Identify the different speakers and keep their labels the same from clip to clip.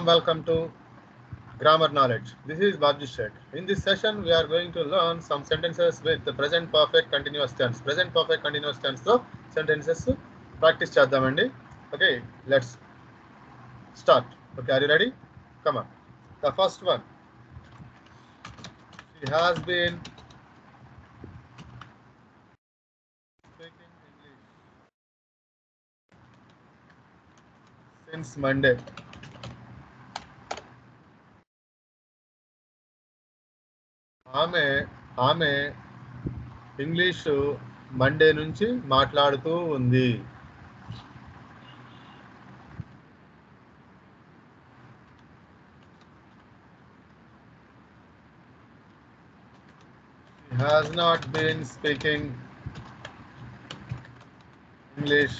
Speaker 1: welcome to Grammar Knowledge. This is Babji Sheikh. In this session, we are going to learn some sentences with the present perfect continuous tense. Present perfect continuous tense తో sentences practice చేద్దామండి. Okay, let's start. Okay, are you ready? Come on. The first one. She has been speaking English since Monday. ఆమె English Monday నుంచి మాట్లాడుతూ ఉంది. She has not been speaking English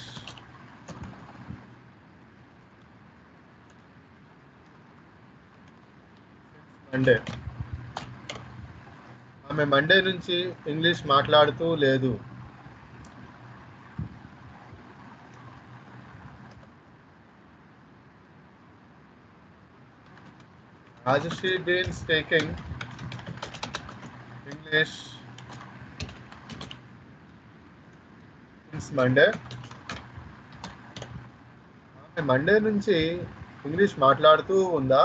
Speaker 1: Monday. ఆమె Monday నుంచి English మాట్లాడుతూ లేదు. Has she been speaking English since Monday? ఆమె Monday నుంచి ఇంగ్లీష్ మాట్లాడుతూ ఉందా?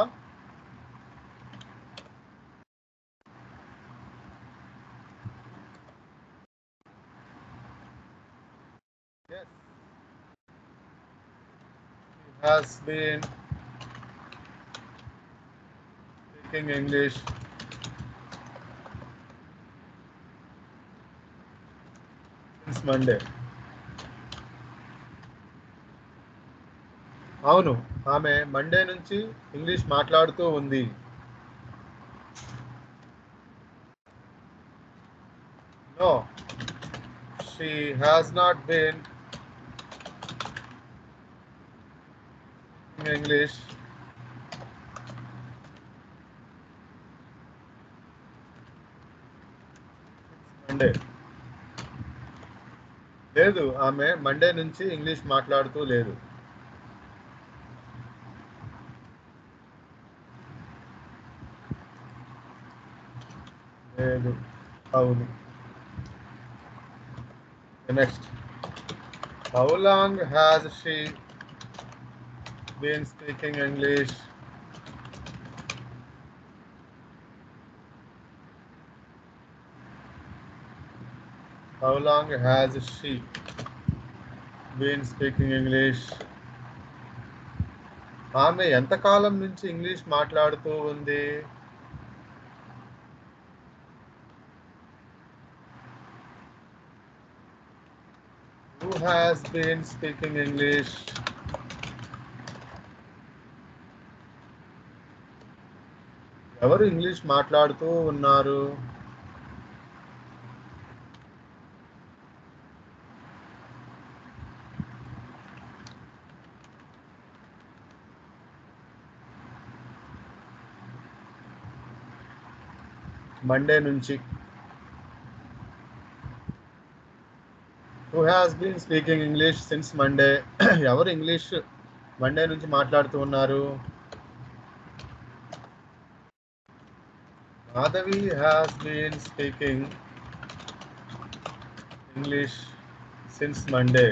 Speaker 1: Yes. She has been speaking English since Monday. అవును, ఆమె మండే నుంచి ఇంగ్లీష్ మాట్లాడుతూ ఉంది. No, she has not been speaking English Monday. లేదు, ఆమె మండే నుంచి ఇంగ్లీష్ మాట్లాడుతూ లేదు. లేదు, అవును. Next, how long has she been speaking English? How long has she been speaking English? ఆమె ఎంతకాలం నుంచి ఇంగ్లీష్ మాట్లాడుతూ ఉంది? Who has been speaking English? ఎవరు ఇంగ్లీష్ మాట్లాడుతూ ఉన్నారు? మండే నుంచి. Who has been speaking English since Monday? ఎవరు ఇంగ్లీష్ మండే నుంచి మాట్లాడుతూ ఉన్నారు? Madhavi has been speaking English since Monday.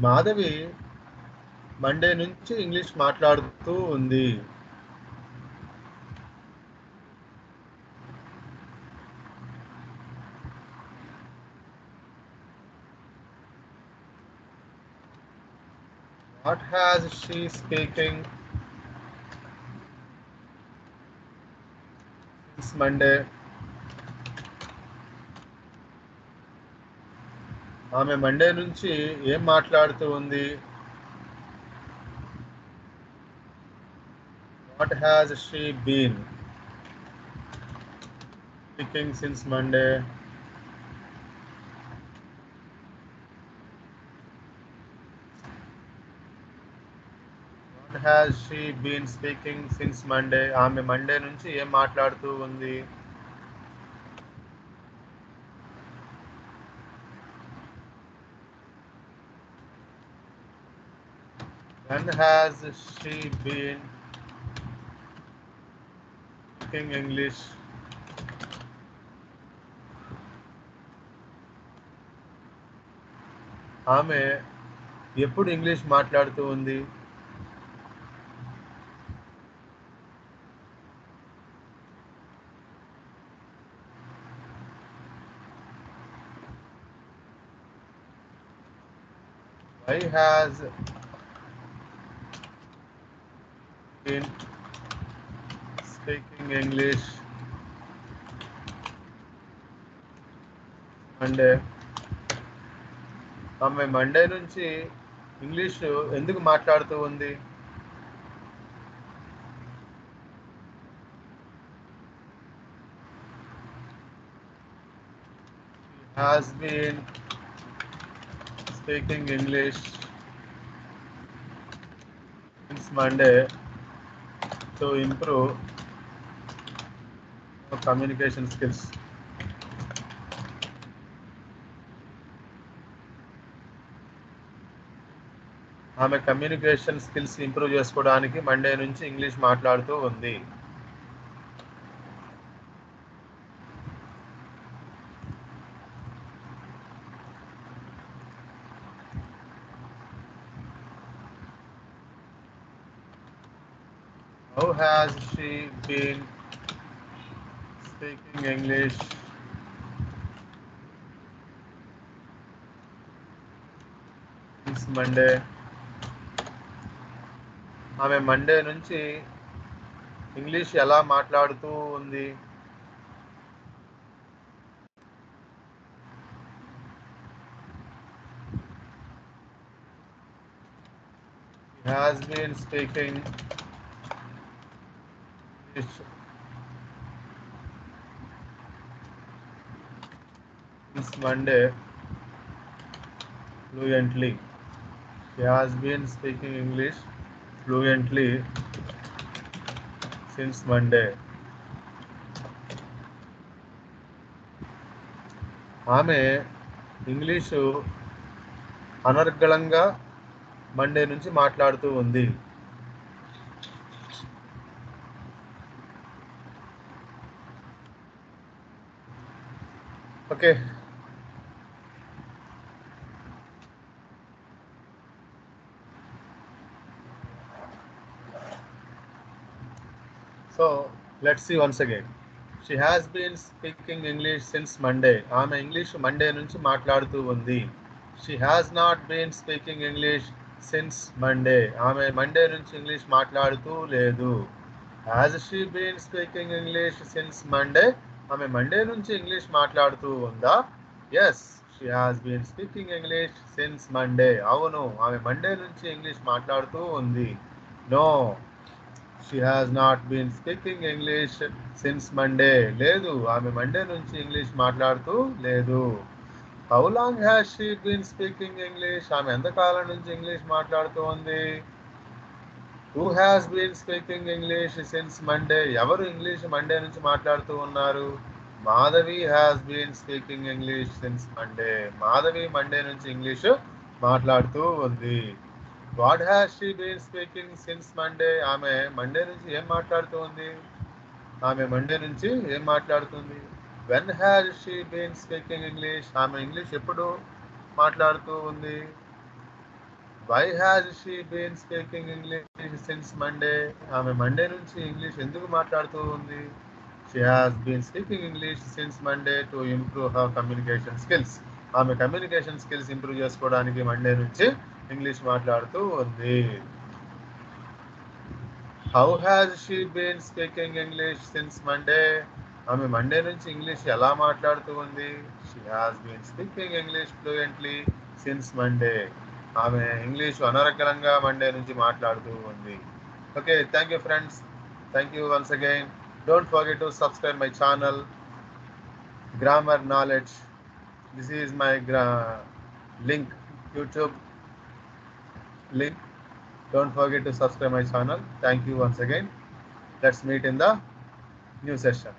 Speaker 1: Madhavi Monday నుంచి ఇంగ్లీష్ మాట్లాడుతూ ఉంది. What has she speaking since Monday? ఆమె మండే నుంచి ఏం మాట్లాడుతూ ఉంది? What has she been speaking since Monday? What has she been speaking since Monday? ఆమె మండే నుంచి ఏం మాట్లాడుతూ ఉంది? When has she been speaking English? ఆమె ఎప్పుడు ఇంగ్లీష్ మాట్లాడుతూ ఉంది? Why has been speaking English Monday? ఆమె మండే నుంచి ఇంగ్లీషు ఎందుకు మాట్లాడుతూ ఉంది? She has been speaking English since Monday to improve communication skills. ఆమె కమ్యూనికేషన్ స్కిల్స్ ఇంప్రూవ్ చేసుకోవడానికి మండే నుంచి ఇంగ్లీష్ మాట్లాడుతూ ఉంది. How has she been speaking English since Monday? ఆమె మండే నుంచి ఇంగ్లీష్ ఎలా మాట్లాడుతూ ఉంది? She has been speaking English since Monday fluently. She has been speaking English fluently since Monday. ఆమె ఇంగ్లీషు అనర్గళంగా మండే నుంచి మాట్లాడుతూ ఉంది. Okay, so let's see once again. She has been speaking English since Monday. ఆమె English Monday నుంచి మాట్లాడుతూ ఉంది. She has not been speaking English since Monday. ఆమె మండే నుంచి ఇంగ్లీష్ మాట్లాడుతూ లేదు. Has she been speaking English since Monday? ఆమె Monday నుంచి ఇంగ్లీష్ మాట్లాడుతూ ఉందా? Yes, she has been speaking English since Monday. అవును, ఆమె మండే నుంచి ఇంగ్లీష్ మాట్లాడుతూ ఉంది. No, she has not been speaking English since Monday. లేదు, ఆమె మండే నుంచి ఇంగ్లీష్ మాట్లాడుతూ లేదు. How long has she been speaking English? ఆమె ఎంతకాలం నుంచి ఇంగ్లీష్ మాట్లాడుతూ ఉంది? Who has been speaking English since Monday? ఎవరు ఇంగ్లీష్ మండే నుంచి మాట్లాడుతూ ఉన్నారు? Madhavi has been speaking English since Monday. Madhavi Monday నుంచి ఇంగ్లీష్ మాట్లాడుతూ ఉంది. What has she been speaking since Monday? ఆమె మండే నుంచి ఏం మాట్లాడుతూ ఉంది? ఆమె మండే నుంచి ఏం మాట్లాడుతుంది? When has she been speaking English? ఆమె ఇంగ్లీష్ ఎప్పుడు మాట్లాడుతూ ఉంది? Why has she been speaking English since Monday? ఆమె మండే నుంచి ఇంగ్లీష్ ఎందుకు మాట్లాడుతూ ఉంది? She has been speaking English since Monday to improve her communication skills. ఆమె కమ్యూనికేషన్ స్కిల్స్ ఇంప్రూవ్ చేసుకోవడానికి మండే నుంచి ఇంగ్లీష్ మాట్లాడుతూ ఉంది. How has she been speaking English since Monday? ఆమె మండే నుంచి ఇంగ్లీష్ ఎలా మాట్లాడుతూ ఉంది? She has been speaking English fluently since Monday. ఆమె ఇంగ్లీష్ అనర్గళంగా మండే నుంచి మాట్లాడుతూ ఉంది. Okay, thank you friends. Thank you once again. Don't forget to subscribe my channel grammar knowledge. This is my link, YouTube link. Don't forget to subscribe my channel. Thank you once again. Let's meet in the new session.